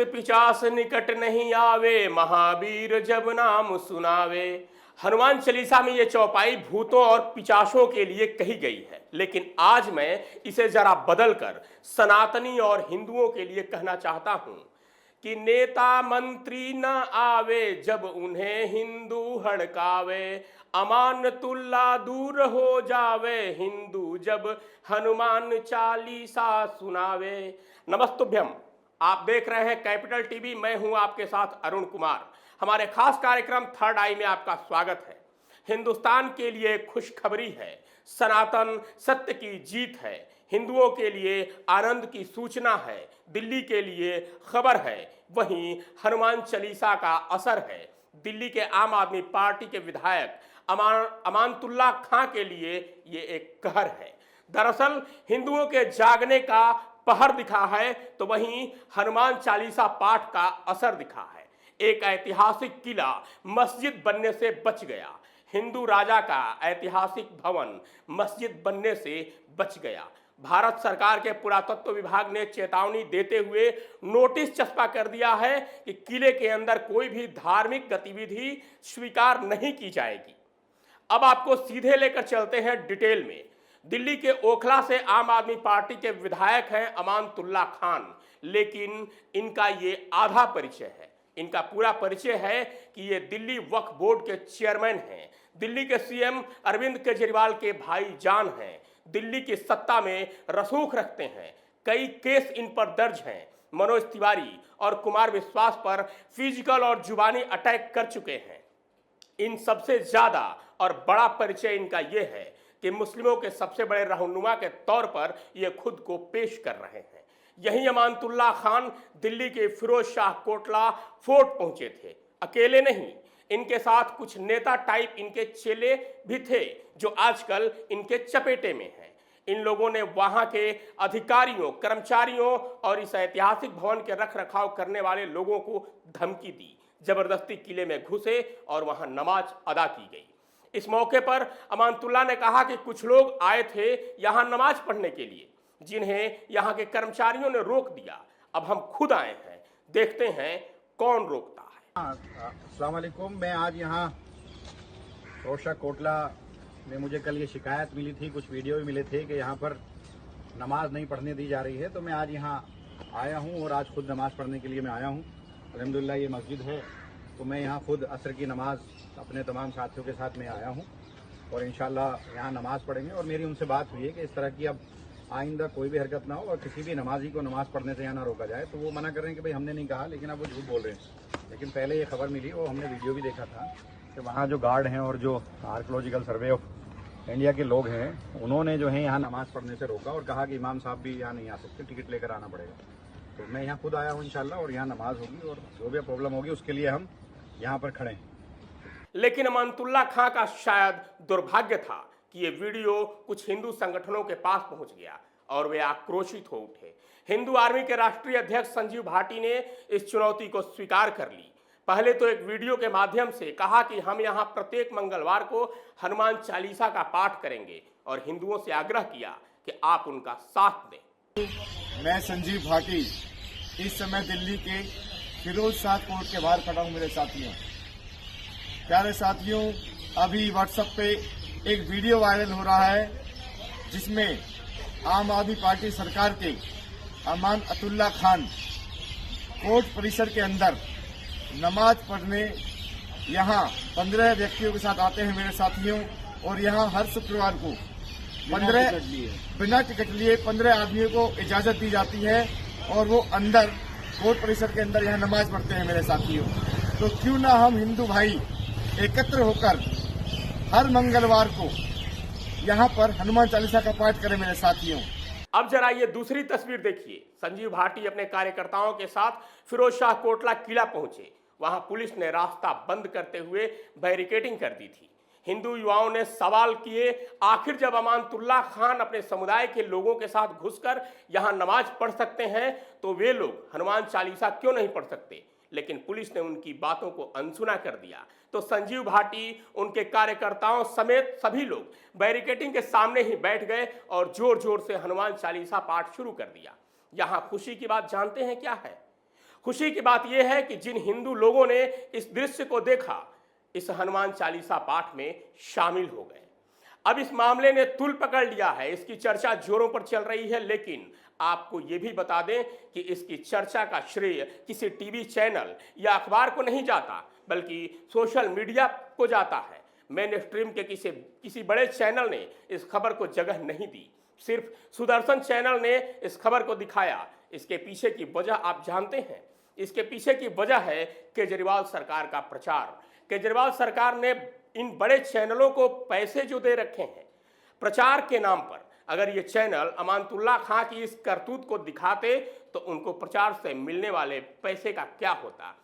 पिचास निकट नहीं आवे, महावीर जब नाम सुनावे। हनुमान चालीसा में ये चौपाई भूतों और पिचासों के लिए कही गई है, लेकिन आज मैं इसे जरा बदलकर सनातनी और हिंदुओं के लिए कहना चाहता हूं कि नेता मंत्री न आवे जब उन्हें हिंदू हड़कावे, अमानतुल्ला दूर हो जावे हिंदू जब हनुमान चालीसा सुनावे। नमस्तुभ्यम, आप देख रहे हैं कैपिटल टीवी। मैं हूं आपके साथ अरुण कुमार। हमारे खास कार्यक्रम थर्ड आई में आपका स्वागत है। हिंदुस्तान के लिए खुशखबरी है, सनातन सत्य की जीत है, हिंदुओं के लिए आनंद की सूचना है, दिल्ली के लिए खबर है, वहीं हनुमान चालीसा का असर है। दिल्ली के आम आदमी पार्टी के विधायक अमानतुल्ला खां के लिए ये एक कहर है। दरअसल हिंदुओं के जागने का पहर दिखा है तो वहीं हनुमान चालीसा पाठ का असर दिखा है। एक ऐतिहासिक किला मस्जिद बनने से बच गया, हिंदू राजा का ऐतिहासिक भवन मस्जिद बनने से बच गया। भारत सरकार के पुरातत्व विभाग ने चेतावनी देते हुए नोटिस चस्पा कर दिया है कि किले के अंदर कोई भी धार्मिक गतिविधि स्वीकार नहीं की जाएगी। अब आपको सीधे लेकर चलते हैं डिटेल में। दिल्ली के ओखला से आम आदमी पार्टी के विधायक हैं अमानतुल्ला खान, लेकिन इनका ये आधा परिचय है। इनका पूरा परिचय है कि ये दिल्ली वक्फ बोर्ड के चेयरमैन हैं, दिल्ली के सीएम अरविंद केजरीवाल के भाईजान हैं, दिल्ली की सत्ता में रसूख रखते हैं, कई केस इन पर दर्ज हैं, मनोज तिवारी और कुमार विश्वास पर फिजिकल और जुबानी अटैक कर चुके हैं। इन सबसे ज्यादा और बड़ा परिचय इनका यह है कि मुस्लिमों के सबसे बड़े रहनुमा के तौर पर ये खुद को पेश कर रहे हैं। यही अमानतुल्ला खान दिल्ली के फिरोज शाह कोटला फोर्ट पहुंचे थे, अकेले नहीं, इनके साथ कुछ नेता टाइप इनके चेले भी थे जो आजकल इनके चपेटे में हैं। इन लोगों ने वहां के अधिकारियों, कर्मचारियों और इस ऐतिहासिक भवन के रख रखाव करने वाले लोगों को धमकी दी, जबरदस्ती किले में घुसे और वहां नमाज अदा की गई। इस मौके पर अमानतुल्ला ने कहा कि कुछ लोग आए थे यहां नमाज पढ़ने के लिए, जिन्हें यहां के कर्मचारियों ने रोक दिया। अब हम खुद आए हैं, देखते हैं कौन रोकता है। अस्सलाम वालेकुम। मैं आज यहाँ रोशा कोटला में मुझे कल ये शिकायत मिली थी, कुछ वीडियो भी मिले थे कि यहाँ पर नमाज नहीं पढ़ने दी जा रही है, तो मैं आज यहाँ आया हूँ और आज खुद नमाज पढ़ने के लिए मैं आया हूँ। अल्हम्दुलिल्लाह ये मस्जिद है, तो मैं यहाँ खुद असर की नमाज अपने तमाम साथियों के साथ मैं आया हूँ और इंशाल्लाह यहाँ नमाज पढ़ेंगे। और मेरी उनसे बात हुई है कि इस तरह की अब आइंदा कोई भी हरकत ना हो और किसी भी नमाजी को नमाज पढ़ने से यहाँ ना रोका जाए। तो वो मना कर रहे हैं कि भाई हमने नहीं कहा, लेकिन अब वो झूठ बोल रहे हैं। लेकिन पहले ये खबर मिली और हमने वीडियो भी देखा था कि वहाँ जो गार्ड हैं और जो आर्कियोलॉजिकल सर्वे ऑफ इंडिया के लोग हैं, उन्होंने जो है यहाँ नमाज पढ़ने से रोका और कहा कि इमाम साहब भी यहाँ नहीं आ सकते, टिकट लेकर आना पड़ेगा। तो मैं यहाँ खुद आया हूँ इंशाल्लाह, और यहाँ नमाज होगी और जो भी प्रॉब्लम होगी उसके लिए हम यहाँ पर खड़े हैं। लेकिन अमानतुल्ला खां का शायद दुर्भाग्य था कि ये वीडियो कुछ हिंदू संगठनों के पास पहुंच गया और वे आक्रोशित हो उठे। हिंदू आर्मी के राष्ट्रीय अध्यक्ष संजीव भाटी ने इस चुनौती को स्वीकार कर ली। पहले तो एक वीडियो के माध्यम से कहा कि हम यहाँ प्रत्येक मंगलवार को हनुमान चालीसा का पाठ करेंगे और हिंदुओं से आग्रह किया कि आप उनका साथ दें। मैं संजीव भाटी इस समय दिल्ली के फिरोज शाह कोर्ट के बाहर खड़ा हूँ। मेरे साथियों, प्यारे साथियों, अभी व्हाट्सएप पे एक वीडियो वायरल हो रहा है जिसमें आम आदमी पार्टी सरकार के अमानतुल्ला खान कोर्ट परिसर के अंदर नमाज पढ़ने यहाँ 15 व्यक्तियों के साथ आते हैं मेरे साथियों, और यहाँ हर शुक्रवार को 15 बिना टिकट लिए 15 आदमियों को इजाजत दी जाती है और वो अंदर कोर्ट परिसर के अंदर यहाँ नमाज पढ़ते हैं मेरे साथियों। तो क्यों ना हम हिंदू भाई एकत्र होकर हर मंगलवार को यहाँ पर हनुमान चालीसा का पाठ करें मेरे साथियों। अब जरा ये दूसरी तस्वीर देखिए। संजीव भाटी अपने कार्यकर्ताओं के साथ फिरोज शाह कोटला किला पहुंचे। वहां पुलिस ने रास्ता बंद करते हुए बैरिकेडिंग कर दी थी। हिंदू युवाओं ने सवाल किए, आखिर जब अमानतुल्ला खान अपने समुदाय के लोगों के साथ घुसकर यहां नमाज पढ़ सकते हैं तो वे लोग हनुमान चालीसा क्यों नहीं पढ़ सकते? लेकिन पुलिस ने उनकी बातों को अनसुना कर दिया तो संजीव भाटी, उनके कार्यकर्ताओं समेत सभी लोग बैरिकेडिंग के सामने ही बैठ गए और जोर जोर से हनुमान चालीसा पाठ शुरू कर दिया। यहां खुशी की बात जानते हैं क्या है? खुशी की बात यह है कि जिन हिंदू लोगों ने इस दृश्य को देखा, इस हनुमान चालीसा पाठ में शामिल हो गए। अब इस मामले ने तूल पकड़ लिया है, इसकी चर्चा जोरों पर चल रही है। लेकिन आपको यह भी बता दें कि इसकी चर्चा का श्रेय किसी टीवी चैनल या अखबार को नहीं जाता, बल्कि सोशल मीडिया को जाता है। मेन स्ट्रीम के किसी बड़े चैनल ने इस खबर को जगह नहीं दी, सिर्फ सुदर्शन चैनल ने इस खबर को दिखाया। इसके पीछे की वजह आप जानते हैं। इसके पीछे की वजह है केजरीवाल सरकार का प्रचार। केजरीवाल सरकार ने इन बड़े चैनलों को पैसे जो दे रखे हैं प्रचार के नाम पर, अगर ये चैनल अमानतुल्लाह खां की इस करतूत को दिखाते तो उनको प्रचार से मिलने वाले पैसे का क्या होता।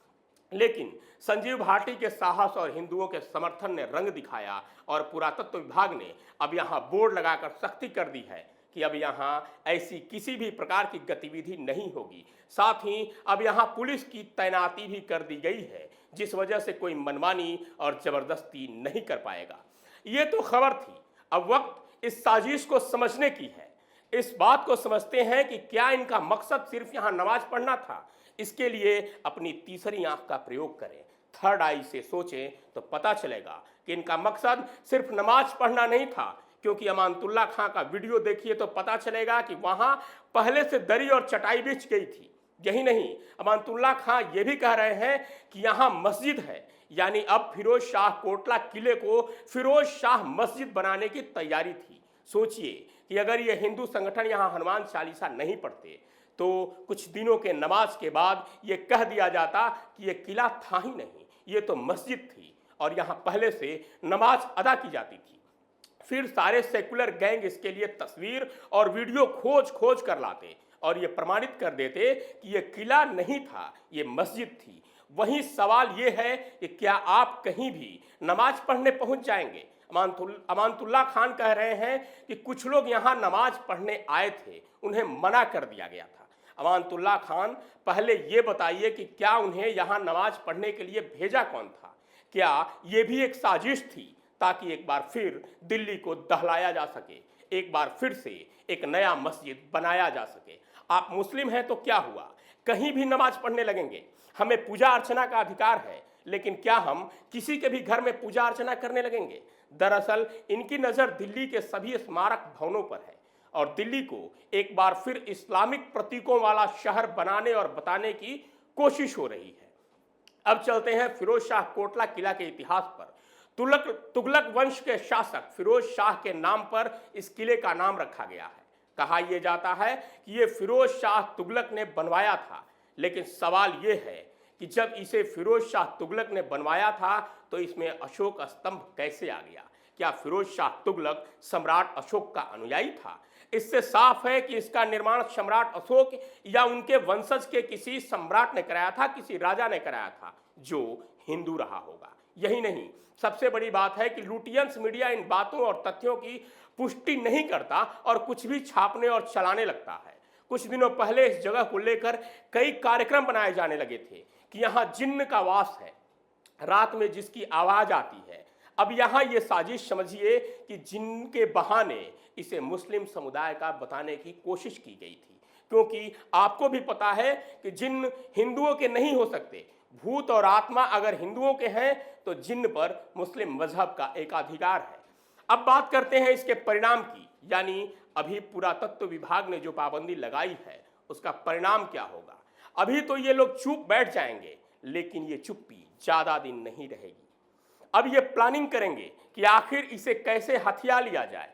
लेकिन संजीव भाटी के साहस और हिंदुओं के समर्थन ने रंग दिखाया और पुरातत्व विभाग ने अब यहाँ बोर्ड लगाकर सख्ती कर दी है कि अब यहाँ ऐसी किसी भी प्रकार की गतिविधि नहीं होगी। साथ ही अब यहाँ पुलिस की तैनाती भी कर दी गई है, जिस वजह से कोई मनमानी और जबरदस्ती नहीं कर पाएगा। ये तो खबर थी, अब वक्त इस साजिश को समझने की है। इस बात को समझते हैं कि क्या इनका मकसद सिर्फ यहाँ नमाज पढ़ना था। इसके लिए अपनी तीसरी आंख का प्रयोग करें, थर्ड आई से सोचें तो पता चलेगा कि इनका मकसद सिर्फ नमाज पढ़ना नहीं था। क्योंकि अमानतुल्लाह खां का वीडियो देखिए तो पता चलेगा कि वहां पहले से दरी और चटाई बिछ गई थी। यही नहीं, अमानतुल्लाह खां ये भी कह रहे हैं कि यहाँ मस्जिद है, यानी अब फिरोज शाह कोटला किले को फिरोज शाह मस्जिद बनाने की तैयारी थी। सोचिए कि अगर ये हिंदू संगठन यहाँ हनुमान चालीसा नहीं पढ़ते तो कुछ दिनों के नमाज के बाद ये कह दिया जाता कि ये किला था ही नहीं, ये तो मस्जिद थी और यहाँ पहले से नमाज अदा की जाती थी। फिर सारे सेकुलर गैंग इसके लिए तस्वीर और वीडियो खोज कर लाते और ये प्रमाणित कर देते कि ये किला नहीं था, ये मस्जिद थी। वहीं सवाल ये है कि क्या आप कहीं भी नमाज पढ़ने पहुंच जाएंगे। अमानतुल्लाह खान कह रहे हैं कि कुछ लोग यहाँ नमाज पढ़ने आए थे, उन्हें मना कर दिया गया था। अमानतुल्लाह खान, पहले ये बताइए कि क्या उन्हें यहाँ नमाज पढ़ने के लिए भेजा कौन था? क्या ये भी एक साजिश थी ताकि एक बार फिर दिल्ली को दहलाया जा सके, एक बार फिर से एक नया मस्जिद बनाया जा सके? आप मुस्लिम हैं तो क्या हुआ, कहीं भी नमाज पढ़ने लगेंगे। हमें पूजा अर्चना का अधिकार है, लेकिन क्या हम किसी के भी घर में पूजा अर्चना करने लगेंगे? दरअसल इनकी नज़र दिल्ली के सभी स्मारक भवनों पर है और दिल्ली को एक बार फिर इस्लामिक प्रतीकों वाला शहर बनाने और बताने की कोशिश हो रही है। अब चलते हैं फिरोज शाह कोटला किला के इतिहास पर। तुगलक वंश के शासक फिरोज शाह के नाम पर इस किले का नाम रखा गया है। कहा यह जाता है कि यह फिरोज शाह तुगलक ने बनवाया था, लेकिन सवाल यह है कि जब इसे फिरोज शाह तुगलक ने बनवाया था तो इसमें अशोक स्तंभ कैसे आ गया? क्या फिरोज शाह तुगलक सम्राट अशोक का अनुयायी था? इससे साफ है कि इसका निर्माण सम्राट अशोक या उनके वंशज के किसी सम्राट ने कराया था, किसी राजा ने कराया था जो हिंदू रहा होगा। यही नहीं, सबसे बड़ी बात है कि लुटियंस मीडिया इन बातों और तथ्यों की पुष्टि नहीं करता और कुछ भी छापने और चलाने लगता है। कुछ दिनों पहले इस जगह को लेकर कई कार्यक्रम बनाए जाने लगे थे कि यहाँ जिन्न का वास है, रात में जिसकी आवाज आती है। अब यहाँ ये साजिश समझिए कि जिन्न के बहाने इसे मुस्लिम समुदाय का बताने की कोशिश की गई थी, क्योंकि आपको भी पता है कि जिन्न हिंदुओं के नहीं हो सकते। भूत और आत्मा अगर हिंदुओं के हैं तो जिन्न पर मुस्लिम मजहब का एकाधिकार है। अब बात करते हैं इसके परिणाम की, यानी अभी पुरातत्व विभाग ने जो पाबंदी लगाई है उसका परिणाम क्या होगा। अभी तो ये लोग चुप बैठ जाएंगे, लेकिन ये चुप्पी ज्यादा दिन नहीं रहेगी। अब ये प्लानिंग करेंगे कि आखिर इसे कैसे हथिया लिया जाए।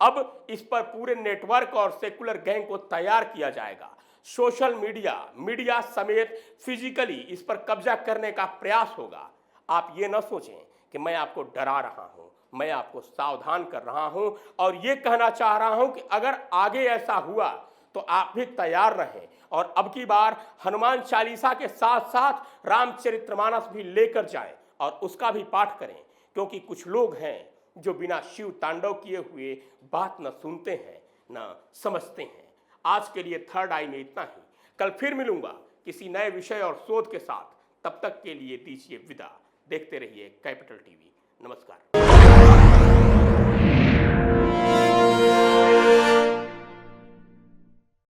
अब इस पर पूरे नेटवर्क और सेकुलर गैंग को तैयार किया जाएगा। सोशल मीडिया समेत फिजिकली इस पर कब्जा करने का प्रयास होगा। आप ये न सोचें कि मैं आपको डरा रहा हूं, मैं आपको सावधान कर रहा हूं और ये कहना चाह रहा हूं कि अगर आगे ऐसा हुआ तो आप भी तैयार रहें और अब की बार हनुमान चालीसा के साथ साथ रामचरितमानस भी लेकर जाएं और उसका भी पाठ करें, क्योंकि कुछ लोग हैं जो बिना शिव तांडव किए हुए बात न सुनते हैं न समझते हैं। आज के लिए थर्ड आई में इतना ही। कल फिर मिलूंगा किसी नए विषय और शोध के साथ। तब तक के लिए दीजिए विदा। देखते रहिए कैपिटल टीवी। नमस्कार।